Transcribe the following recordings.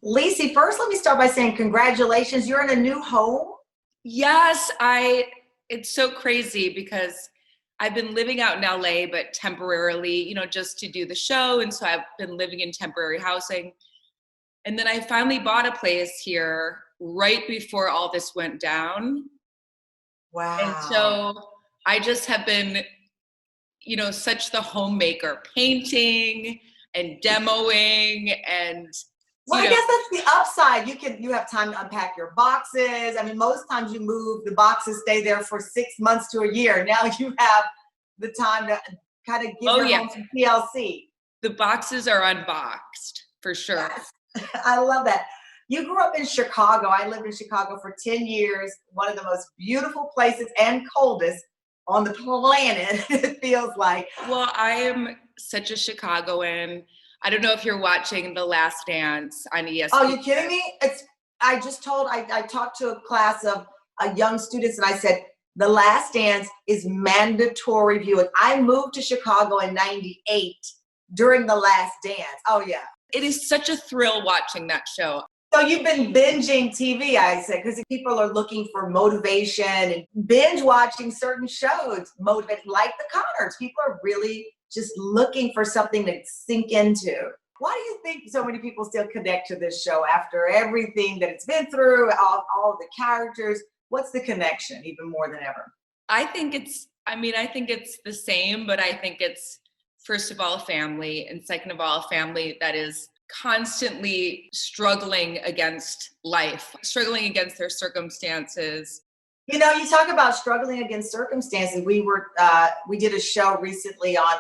Lecy, first let me start by saying congratulations. You're in a new home. Yes, it's so crazy because I've been living out in LA, but temporarily, just to do the show. And so I've been living in temporary housing. And then I finally bought a place here right before all this went down. And Wow. so I just have been, such the homemaker, painting and demoing and, Well, I guess that's the upside. You have time to unpack your boxes. I mean, most times you move, the boxes stay there for 6 months to a year. Now you have the time to kind of give oh your yeah, home some TLC. the boxes are unboxed for sure. Yes. I love that. You grew up in Chicago. I lived in Chicago for 10 years, one of the most beautiful places and coldest on the planet, it feels like. Well, I am such a Chicagoan. I don't know if you're watching The Last Dance on Oh, ESPN. you kidding me? I talked to a class of young students and I said, The Last Dance is mandatory viewing. I moved to Chicago in 98 during The Last Dance. Oh, yeah. It is such a thrill watching that show. So you've been binging TV, I said, because people are looking for motivation and binge watching certain shows, motivate like the Connors. People are really just looking for something to sink into. Why do you think so many people still connect to this show after everything that it's been through, all the characters? What's the connection even more than ever? I think it's the same, but I think it's, first of all, a family, and second of all, a family that is constantly struggling against life, struggling against their circumstances. You know, you talk about struggling against circumstances. We did a show recently on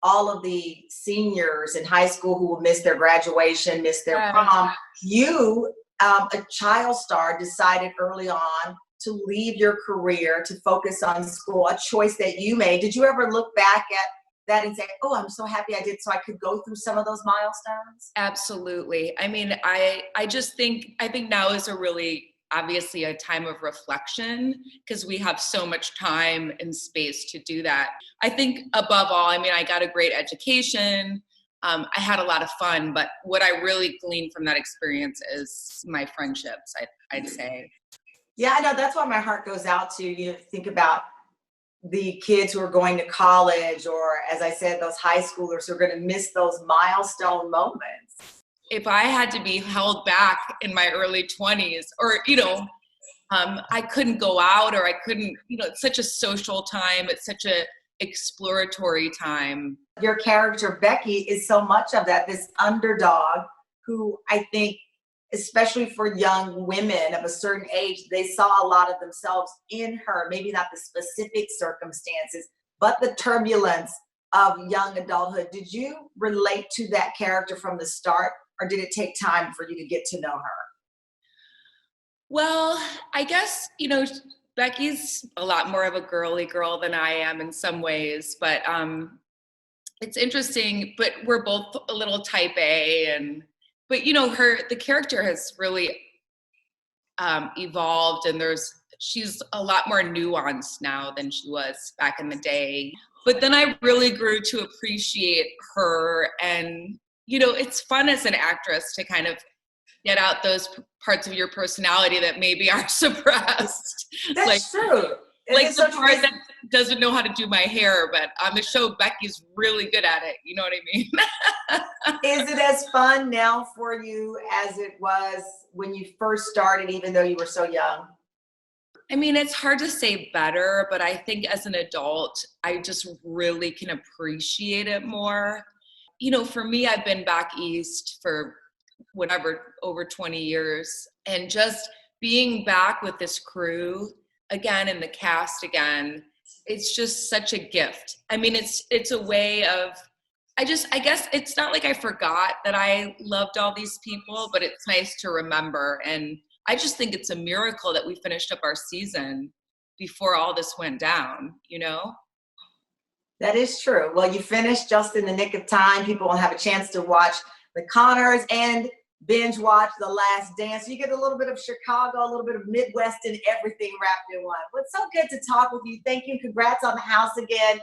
all of the seniors in high school who will miss their graduation, miss their prom. You, a child star, decided early on to leave your career to focus on school, a choice that you made. Did you ever look back at that and say, oh, I'm so happy I did so I could go through some of those milestones? Absolutely. I mean, I think now is a really obviously a time of reflection because we have so much time and space to do that. I think above all, I mean, I got a great education. I had a lot of fun, but what I really gleaned from that experience is my friendships, I'd say. Yeah, I know. That's why my heart goes out to you. Think about the kids who are going to college, or as I said, those high schoolers who are going to miss those milestone moments. If I had to be held back in my early 20s, or, I couldn't go out, or I couldn't, it's such a social time. It's such a exploratory time. Your character, Becky, is so much of that, this underdog who I think, especially for young women of a certain age, they saw a lot of themselves in her, maybe not the specific circumstances, but the turbulence of young adulthood. Did you relate to that character from the start, or did it take time for you to get to know her? Well, I guess, Becky's a lot more of a girly girl than I am in some ways, but it's interesting, but we're both a little type A, but the character has really evolved, and she's a lot more nuanced now than she was back in the day. But then I really grew to appreciate her, and it's fun as an actress to kind of get out those parts of your personality that maybe are suppressed. That's true. Like the part that doesn't know how to do my hair, but on the show, Becky's really good at it. You know what I mean? Is it as fun now for you as it was when you first started, even though you were so young? I mean, it's hard to say better, but I think as an adult, I just really can appreciate it more. For me, I've been back East for whatever, over 20 years, and just being back with this crew again and the cast again, it's just such a gift. I mean, it's a way of, I guess it's not like I forgot that I loved all these people, but it's nice to remember. And I just think it's a miracle that we finished up our season before all this went down, That is true. Well, you finished just in the nick of time. People will have a chance to watch the Connors and binge watch The Last Dance. You get a little bit of Chicago, a little bit of Midwest, and everything wrapped in one. But it's so good to talk with you. Thank you. Congrats on the house again.